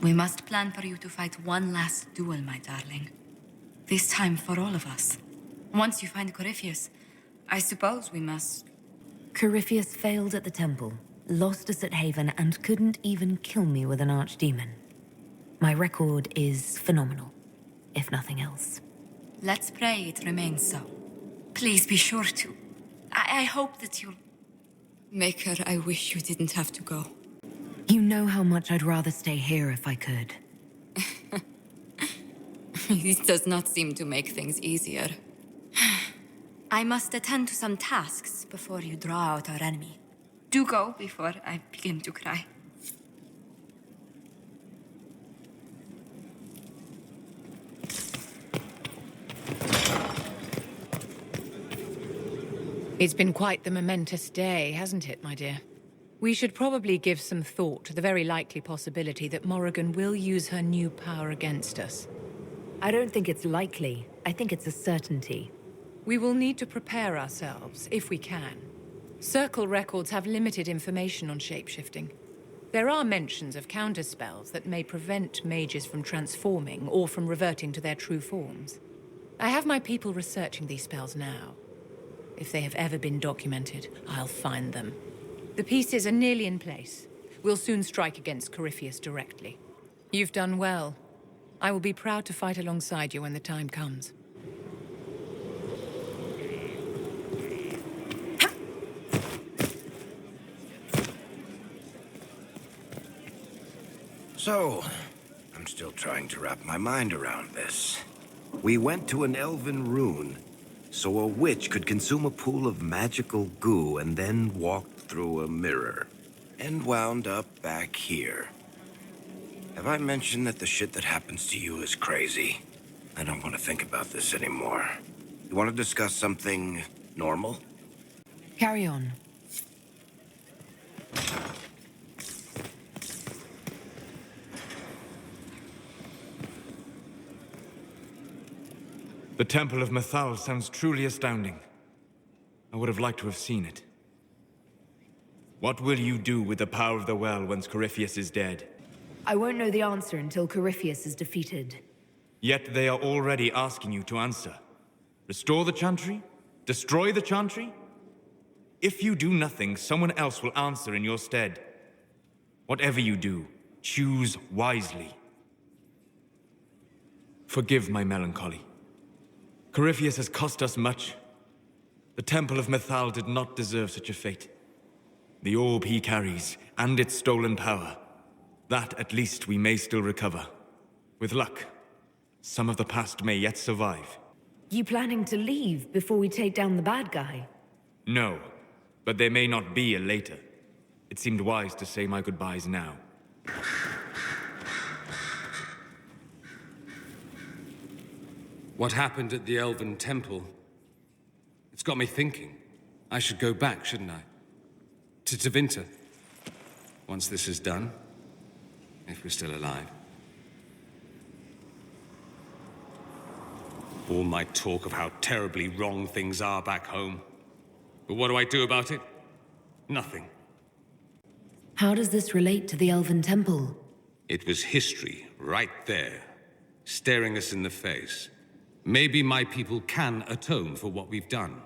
We must plan for you to fight one last duel, my darling. This time for all of us. Once you find Corypheus, I suppose we must... Corypheus failed at the temple, lost us at Haven, and couldn't even kill me with an archdemon. My record is phenomenal, if nothing else. Let's pray it remains so. Please be sure to. I hope that you'll... Maker, I wish you didn't have to go. You know how much I'd rather stay here if I could. This does not seem to make things easier. I must attend to some tasks before you draw out our enemy. Do go before I begin to cry. It's been quite the momentous day, hasn't it, my dear? We should probably give some thought to the very likely possibility that Morrigan will use her new power against us. I don't think it's likely. I think it's a certainty. We will need to prepare ourselves, if we can. Circle records have limited information on shapeshifting. There are mentions of counterspells that may prevent mages from transforming or from reverting to their true forms. I have my people researching these spells now. If they have ever been documented, I'll find them. The pieces are nearly in place. We'll soon strike against Corypheus directly. You've done well. I will be proud to fight alongside you when the time comes. So, I'm still trying to wrap my mind around this. We went to an elven rune, so a witch could consume a pool of magical goo and then walked through a mirror, and wound up back here. Have I mentioned that the shit that happens to you is crazy? I don't want to think about this anymore. You want to discuss something normal? Carry on. The Temple of Mythal sounds truly astounding. I would have liked to have seen it. What will you do with the power of the well once Corypheus is dead? I won't know the answer until Corypheus is defeated. Yet they are already asking you to answer. Restore the Chantry? Destroy the Chantry? If you do nothing, someone else will answer in your stead. Whatever you do, choose wisely. Forgive my melancholy. Corypheus has cost us much. The Temple of Mythal did not deserve such a fate. The orb he carries, and its stolen power, that at least we may still recover. With luck, some of the past may yet survive. You planning to leave before we take down the bad guy? No, but there may not be a later. It seemed wise to say my goodbyes now. What happened at the Elven Temple? It's got me thinking. I should go back, shouldn't I? To Tevinter. Once this is done. If we're still alive. All my talk of how terribly wrong things are back home. But what do I do about it? Nothing. How does this relate to the Elven Temple? It was history, right there. Staring us in the face. Maybe my people can atone for what we've done.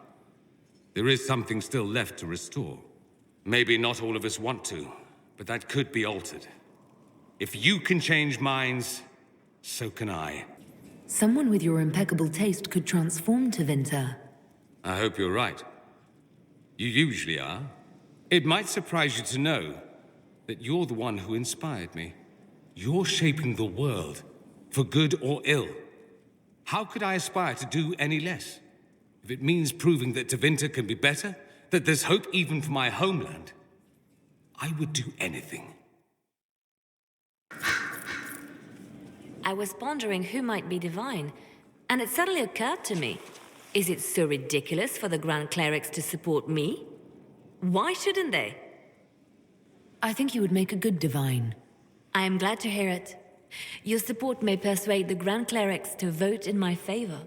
There is something still left to restore. Maybe not all of us want to, but that could be altered. If you can change minds, so can I. Someone with your impeccable taste could transform Tevinter. I hope you're right. You usually are. It might surprise you to know that you're the one who inspired me. You're shaping the world, for good or ill. How could I aspire to do any less? If it means proving that Tevinter can be better, that there's hope even for my homeland, I would do anything. I was pondering who might be divine, and it suddenly occurred to me. Is it so ridiculous for the Grand Clerics to support me? Why shouldn't they? I think you would make a good divine. I am glad to hear it. Your support may persuade the Grand Clerics to vote in my favor.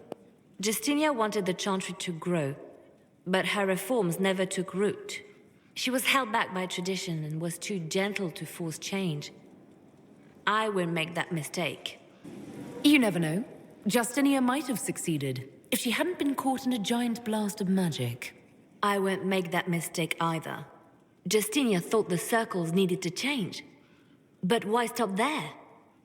Justinia wanted the Chantry to grow, but her reforms never took root. She was held back by tradition and was too gentle to force change. I won't make that mistake. You never know. Justinia might have succeeded if she hadn't been caught in a giant blast of magic. I won't make that mistake either. Justinia thought the circles needed to change. But why stop there?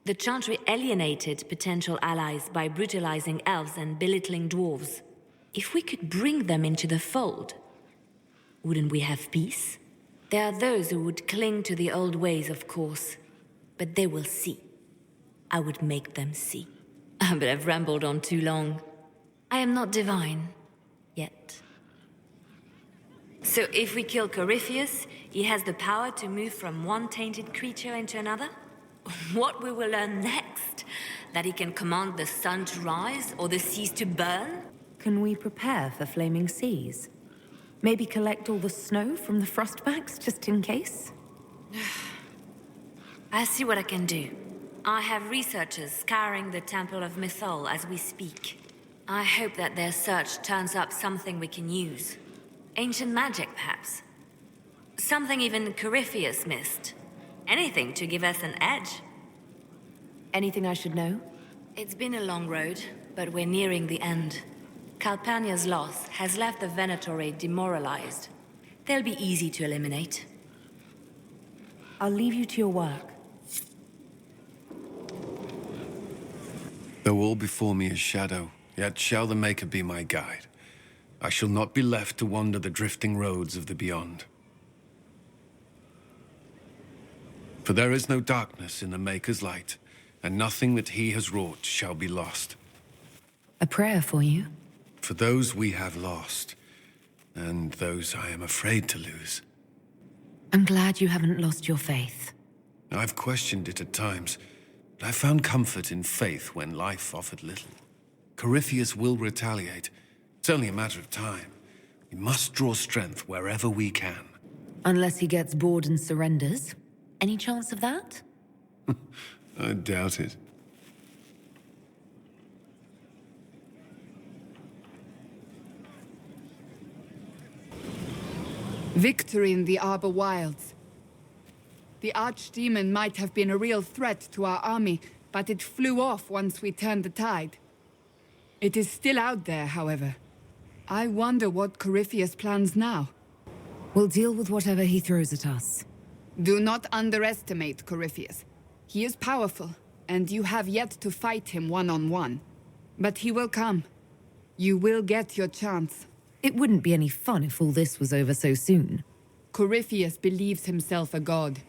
The Chantry alienated potential allies by brutalizing elves and belittling dwarves. If we could bring them into the fold, wouldn't we have peace? There are those who would cling to the old ways, of course. But they will see. I would make them see. But I've rambled on too long. I am not divine. Yet. So if we kill Corypheus, he has the power to move from one tainted creature into another? What we will learn next? That he can command the sun to rise or the seas to burn? Can we prepare for flaming seas? Maybe collect all the snow from the frostbacks, just in case? I'll see what I can do. I have researchers scouring the Temple of Mythal as we speak. I hope that their search turns up something we can use. Ancient magic, perhaps. Something even Corypheus missed. Anything to give us an edge. Anything I should know? It's been a long road, but we're nearing the end. Calpurnia's loss has left the Venatori demoralized. They'll be easy to eliminate. I'll leave you to your work. Though all before me is shadow, yet shall the Maker be my guide. I shall not be left to wander the drifting roads of the beyond. For there is no darkness in the Maker's light, and nothing that he has wrought shall be lost. A prayer for you. For those we have lost, and those I am afraid to lose. I'm glad you haven't lost your faith. I've questioned it at times, but I found comfort in faith when life offered little. Corypheus will retaliate. It's only a matter of time. We must draw strength wherever we can. Unless he gets bored and surrenders. Any chance of that? I doubt it. Victory in the Arbor Wilds. The Archdemon might have been a real threat to our army, but it flew off once we turned the tide. It is still out there, however. I wonder what Corypheus plans now. We'll deal with whatever he throws at us. Do not underestimate Corypheus. He is powerful, and you have yet to fight him one-on-one. But he will come. You will get your chance. It wouldn't be any fun if all this was over so soon. Corypheus believes himself a god.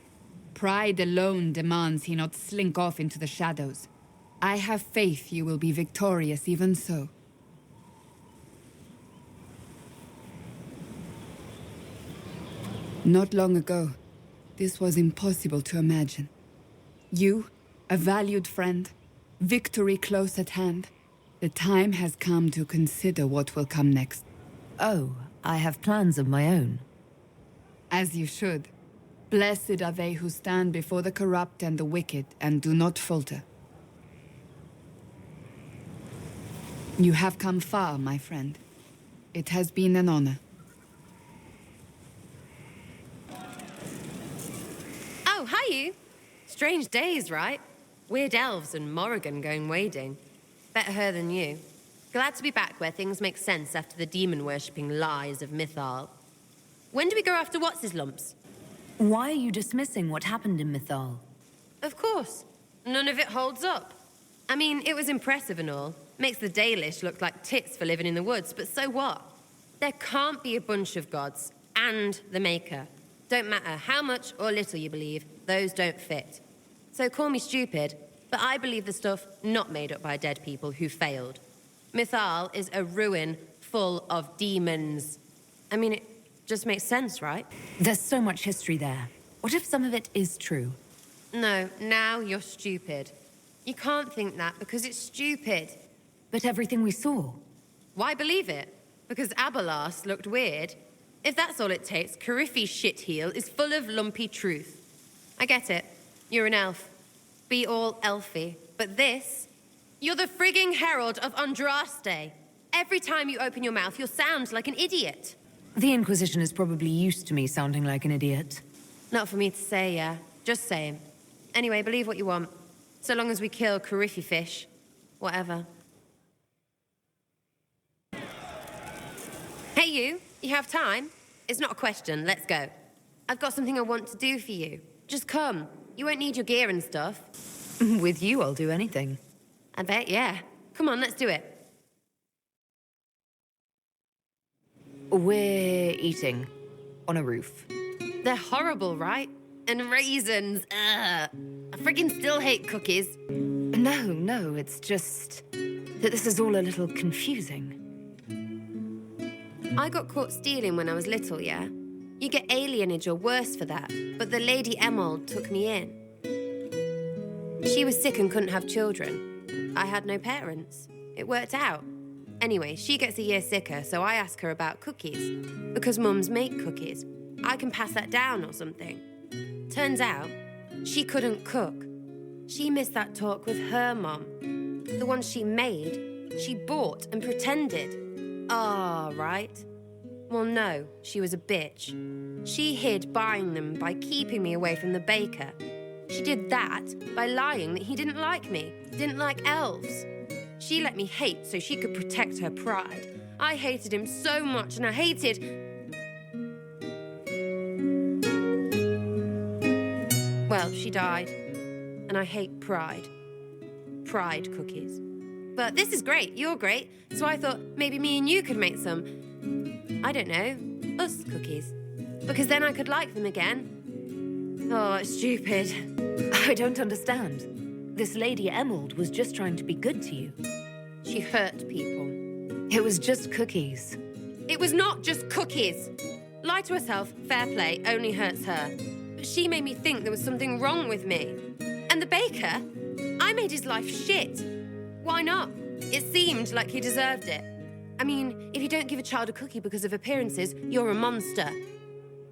Pride alone demands he not slink off into the shadows. I have faith you will be victorious even so. Not long ago, this was impossible to imagine. You, a valued friend, victory close at hand. The time has come to consider what will come next. Oh, I have plans of my own. As you should. Blessed are they who stand before the corrupt and the wicked and do not falter. You have come far, my friend. It has been an honor. Oh, hi you. Strange days, right? Weird elves and Morrigan going wading. Better her than you. Glad to be back where things make sense after the demon-worshipping lies of Mythal. When do we go after What's-His-Lumps? Why are you dismissing what happened in Mythal? Of course. None of it holds up. I mean, it was impressive and all. Makes the Dalish look like tits for living in the woods, but so what? There can't be a bunch of gods and the Maker. Don't matter how much or little you believe, those don't fit. So call me stupid, but I believe the stuff not made up by dead people who failed. Mythal is a ruin full of demons. I mean, it just makes sense, right? There's so much history there. What if some of it is true? No, now you're stupid. You can't think that because it's stupid. But everything we saw. Why believe it? Because Abelas looked weird? If that's all it takes, Coryphe's shitheel is full of lumpy truth. I get it. You're an elf. Be all elfy. But this... You're the frigging herald of Andraste. Every time you open your mouth, you'll sound like an idiot. The Inquisition is probably used to me sounding like an idiot. Not for me to say, yeah. Just saying. Anyway, believe what you want. So long as we kill Coryphy fish. Whatever. Hey you have time? It's not a question, let's go. I've got something I want to do for you. Just come. You won't need your gear and stuff. With you, I'll do anything. I bet, yeah. Come on, let's do it. We're eating on a roof. They're horrible, right? And raisins, ugh. I friggin' still hate cookies. No, it's just that this is all a little confusing. I got caught stealing when I was little, yeah? You get alienage or worse for that, but the Lady Emerald took me in. She was sick and couldn't have children. I had no parents. It worked out. Anyway, she gets a year sicker, so I ask her about cookies. Because mums make cookies. I can pass that down or something. Turns out, she couldn't cook. She missed that talk with her mum. The one she made, she bought and pretended. Ah, right. Well, no, she was a bitch. She hid buying them by keeping me away from the baker. She did that by lying that he didn't like me, didn't like elves. She let me hate so she could protect her pride. I hated him so much, and I hated... Well, she died. And I hate pride. Pride cookies. But this is great, you're great, so I thought maybe me and you could make some, I don't know, us cookies. Because then I could like them again. Oh, it's stupid. I don't understand. This Lady Emerald was just trying to be good to you. She hurt people. It was just cookies. It was not just cookies. Lie to herself, fair play, only hurts her. But she made me think there was something wrong with me. And the baker, I made his life shit. Why not? It seemed like he deserved it. I mean, if you don't give a child a cookie because of appearances, you're a monster.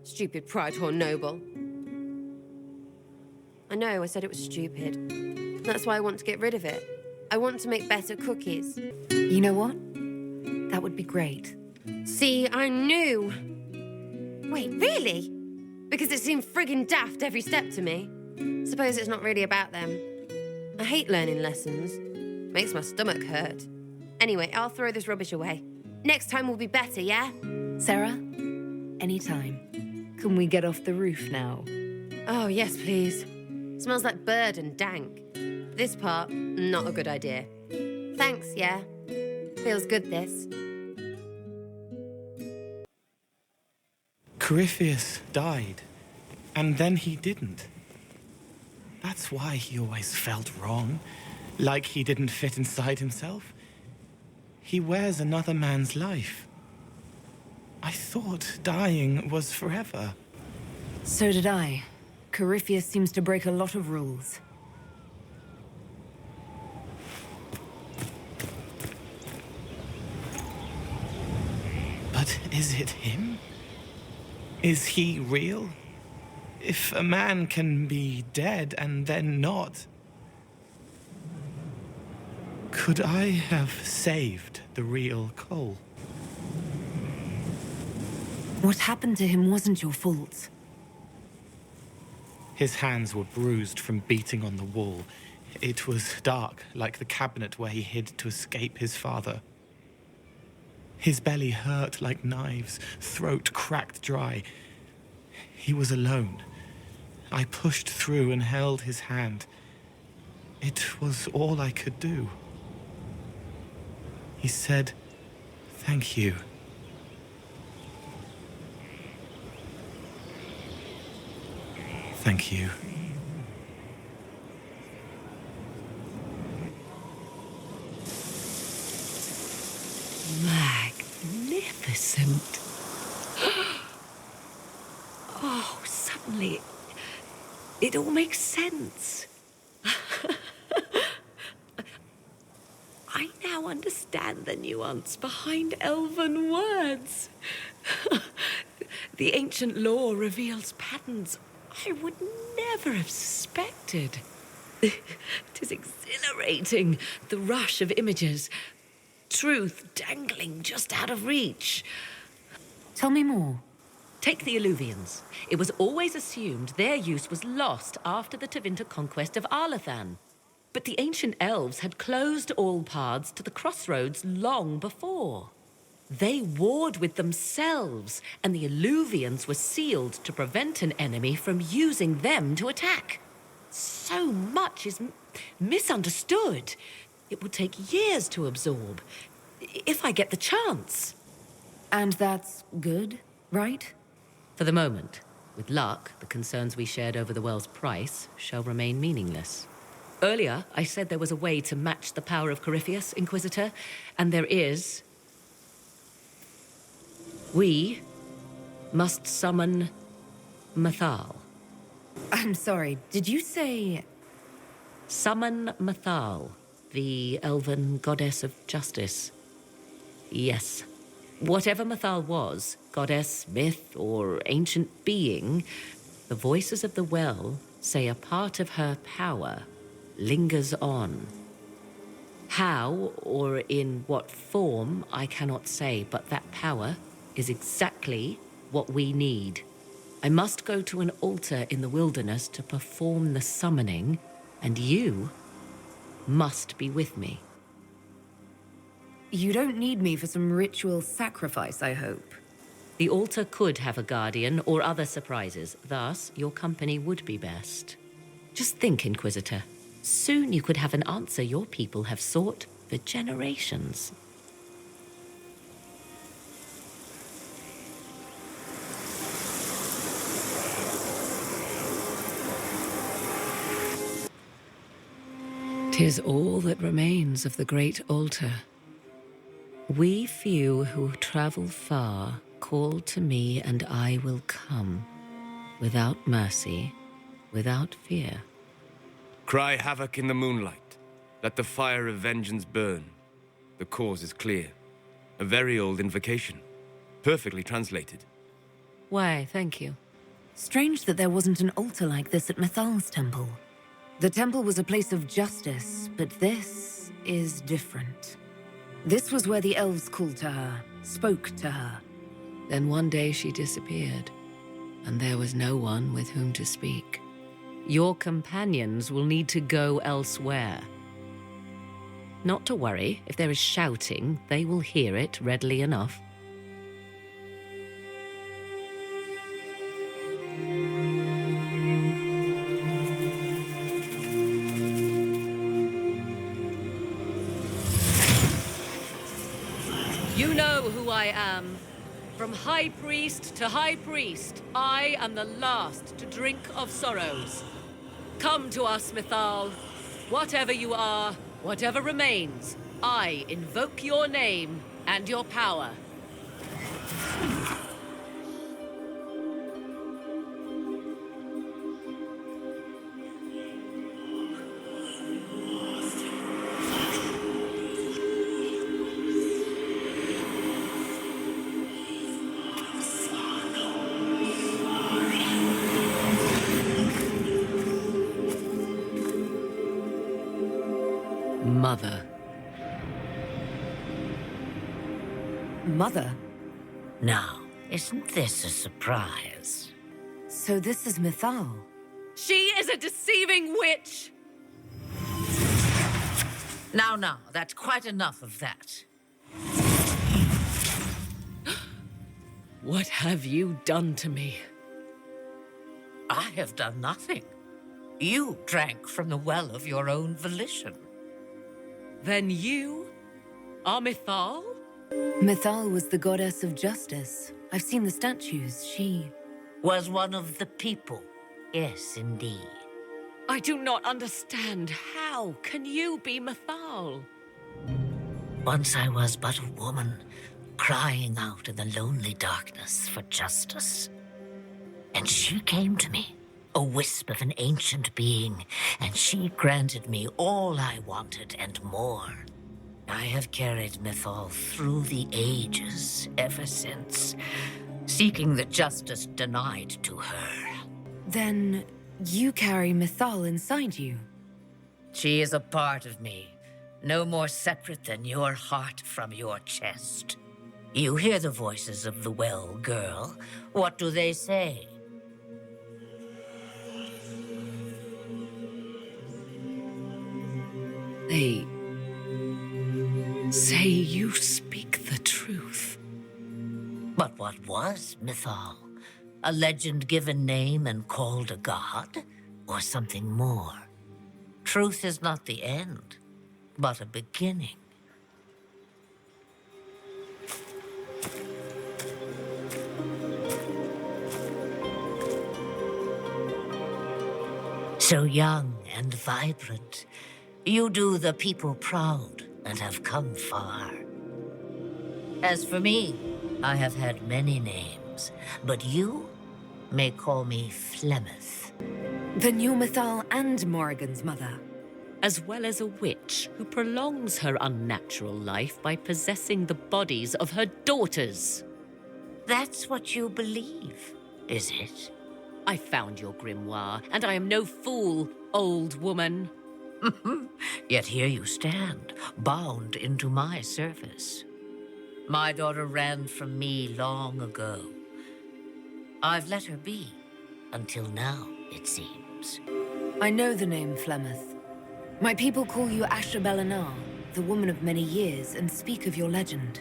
Stupid pride whore noble. I know, I said it was stupid. That's why I want to get rid of it. I want to make better cookies. You know what? That would be great. See, I knew. Wait, really? Because it seemed friggin' daft every step to me. Suppose it's not really about them. I hate learning lessons. Makes my stomach hurt. Anyway, I'll throw this rubbish away. Next time will be better, yeah? Sarah, anytime. Can we get off the roof now? Oh, yes, please. Smells like bird and dank. This part, not a good idea. Thanks, yeah? Feels good, this. Corypheus died, and then he didn't. That's why he always felt wrong, like he didn't fit inside himself. He wears another man's life. I thought dying was forever. So did I. Corypheus seems to break a lot of rules. But is it him? Is he real? If a man can be dead and then not... Could I have saved the real Cole? What happened to him wasn't your fault. His hands were bruised from beating on the wall. It was dark, like the cabinet where he hid to escape his father. His belly hurt like knives, throat cracked dry. He was alone. I pushed through and held his hand. It was all I could do. He said, "Thank you." Thank you. Magnificent. Oh, suddenly, it all makes sense. I now understand the nuance behind elven words. The ancient lore reveals patterns I would never have suspected. It is exhilarating, the rush of images. Truth dangling just out of reach. Tell me more. Take the Alluvians. It was always assumed their use was lost after the Tevinter conquest of Alyssana. But the ancient elves had closed all paths to the crossroads long before. They warred with themselves, and the Alluvians were sealed to prevent an enemy from using them to attack. So much is misunderstood. It would take years to absorb, if I get the chance. And that's good, right? For the moment. With luck, the concerns we shared over the well's price shall remain meaningless. Earlier, I said there was a way to match the power of Corypheus, Inquisitor, and there is. We must summon Mythal. I'm sorry, did you say... Summon Mythal, the elven goddess of justice. Yes. Whatever Mythal was, goddess, myth, or ancient being, the voices of the well say a part of her power lingers on. How, or in what form, I cannot say, but that power is exactly what we need. I must go to an altar in the wilderness to perform the summoning, and you must be with me. You don't need me for some ritual sacrifice, I hope. The altar could have a guardian or other surprises, thus your company would be best. Just think, Inquisitor. Soon you could have an answer your people have sought for generations. "'Tis all that remains of the great altar. We few who travel far call to me, and I will come, without mercy, without fear. Cry havoc in the moonlight. Let the fire of vengeance burn. The cause is clear. A very old invocation. Perfectly translated. Why, thank you. Strange that there wasn't an altar like this at Mythal's temple. The temple was a place of justice, but this is different. This was where the elves called to her, spoke to her. Then one day she disappeared, and there was no one with whom to speak. Your companions will need to go elsewhere. Not to worry, if there is shouting, they will hear it readily enough. You know who I am. From High Priest to High Priest, I am the last to drink of sorrows. Come to us, Mythal. Whatever you are, whatever remains, I invoke your name and your power. Mother. Mother? Now, isn't this a surprise? So this is Mythal. She is a deceiving witch! Now, that's quite enough of that. What have you done to me? I have done nothing. You drank from the well of your own volition. Then you are Mythal? Mythal was the goddess of justice. I've seen the statues. She was one of the people. Yes, indeed. I do not understand. How can you be Mythal? Once I was but a woman, crying out in the lonely darkness for justice. And she came to me, a wisp of an ancient being, and she granted me all I wanted and more. I have carried Mythal through the ages ever since, seeking the justice denied to her. Then you carry Mythal inside you? She is a part of me, no more separate than your heart from your chest. You hear the voices of the well, girl. What do they say? They say you speak the truth. But what was Mythal? A legend given name and called a god? Or something more? Truth is not the end, but a beginning. So young and vibrant, you do the people proud and have come far. As for me, I have had many names, but you may call me Flemeth. Then you're Mythal and Morrigan's mother. As well as a witch who prolongs her unnatural life by possessing the bodies of her daughters. That's what you believe, is it? I found your grimoire, and I am no fool, old woman. Yet here you stand, bound into my service. My daughter ran from me long ago. I've let her be, until now, it seems. I know the name Flemeth. My people call you Asher Belenar, the woman of many years, and speak of your legend.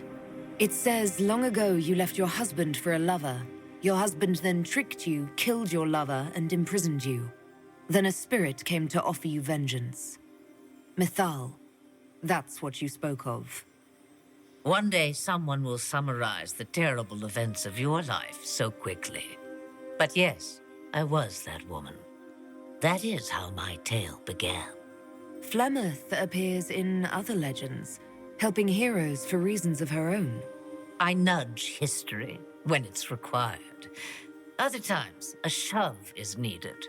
It says long ago you left your husband for a lover. Your husband then tricked you, killed your lover, and imprisoned you. Then a spirit came to offer you vengeance. Mythal, that's what you spoke of. One day someone will summarize the terrible events of your life so quickly. But yes, I was that woman. That is how my tale began. Flemeth appears in other legends, helping heroes for reasons of her own. I nudge history when it's required. Other times, a shove is needed.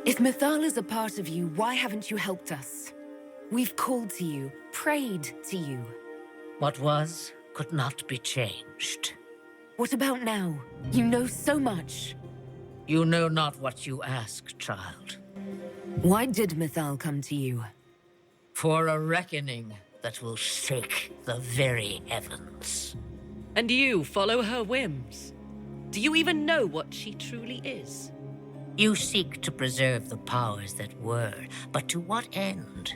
If Mythal is a part of you, why haven't you helped us? We've called to you, prayed to you. What was could not be changed. What about now? You know so much. You know not what you ask, child. Why did Mythal come to you? For a reckoning that will shake the very heavens. And you follow her whims. Do you even know what she truly is? You seek to preserve the powers that were, but to what end?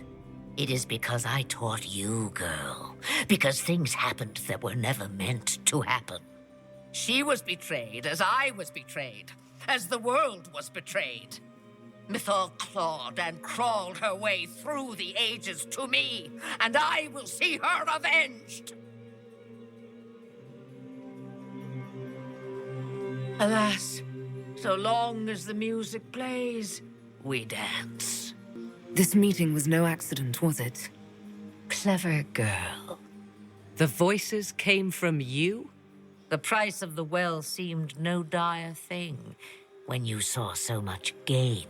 It is because I taught you, girl. Because things happened that were never meant to happen. She was betrayed as I was betrayed, as the world was betrayed. Mythal clawed and crawled her way through the ages to me, and I will see her avenged! Alas, so long as the music plays, we dance. This meeting was no accident, was it? Clever girl. The voices came from you? The price of the well seemed no dire thing when you saw so much gain.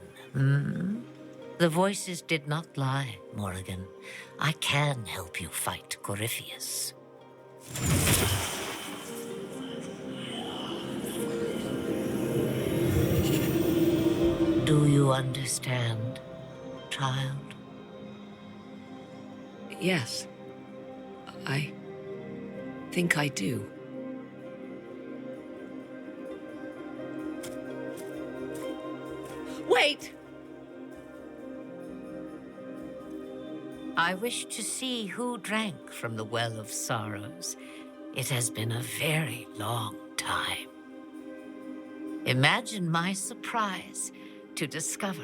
The voices did not lie, Morrigan. I can help you fight Corypheus. Do you understand, child? Yes. I think I do. Wait! I wish to see who drank from the Well of Sorrows. It has been a very long time. Imagine my surprise to discover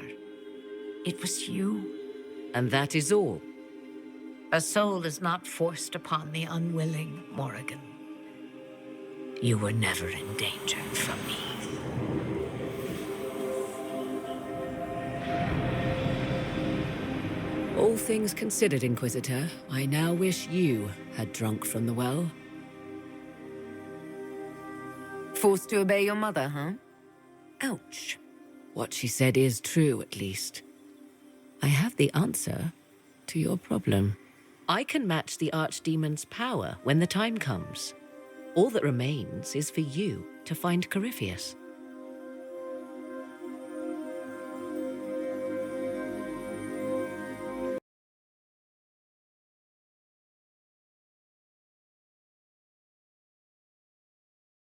it was you. And that is all? A soul is not forced upon the unwilling, Morrigan. You were never in danger from me. All things considered, Inquisitor, I now wish you had drunk from the well. Forced to obey your mother, huh? Ouch. What she said is true, at least. I have the answer to your problem. I can match the Archdemon's power when the time comes. All that remains is for you to find Corypheus.